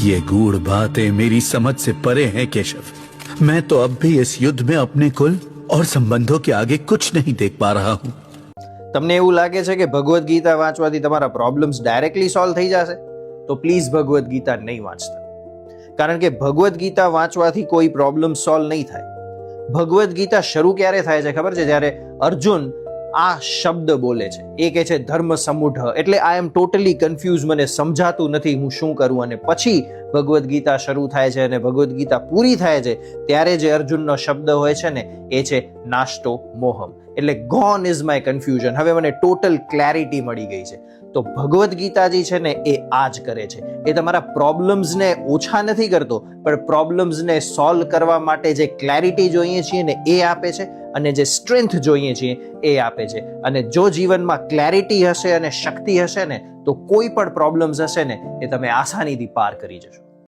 ये गूढ़ बातें मेरी समझ से परे हैं केशव। मैं तो अब भी इस युद्ध में अपने कुल और संबंधों के आगे कुछ नहीं देख पा रहा हूँ। તમને એવું લાગે છે કે ભગવદ્ ગીતા વાંચવાથી તમારા પ્રોબ્લેમ્સ ડાયરેક્ટલી સોલ્વ થઈ જશે? તો પ્લીઝ ભગવદ્ ગીતા નહીં વાંચતા, કારણ કે ભગવદ્ ગીતા વાંચવાથી કોઈ પ્રોબ્લેમ સોલ્વ નહીં થાય. ભગવદ્ ગીતા શરૂ ક્યારે થાય છે ખબર છે? જ્યારે અર્જુન આ શબ્દ બોલે છે, એ કહે છે ધર્મ સમૂઢ, એટલે આઈ એમ ટોટલી કન્ફ્યુઝ, મને સમજાતું નથી હું શું કરું. અને પછી ભગવદ્ ગીતા શરૂ થાય છે અને ભગવદ્ ગીતા પૂરી થાય છે ત્યારે જે અર્જુનનો શબ્દ હોય છે ને એ છે નાસ્તો મોહમ, એટલે ગોન ઇઝ માય કન્ફ્યુઝન, હવે મને ટોટલ ક્લેરિટી મળી ગઈ છે. તો ભગવદ્ ગીતાજી છે ને એ આ જ કરે છે, એ તમારા પ્રોબ્લેમ્સને ઓછા નથી કરતો, પણ પ્રોબ્લેમ્સને સોલ્વ કરવા માટે જે ક્લેરિટી જોઈએ છીએ ને એ આપે છે, અને જે સ્ટ્રેન્થ જોઈએ છીએ એ આપે છે. અને જો જીવનમાં ક્લેરિટી હશે અને શક્તિ હશે ને તો કોઈ પણ પ્રોબ્લેમ્સ હશે ને એ તમે આસાનીથી પાર કરી જશો.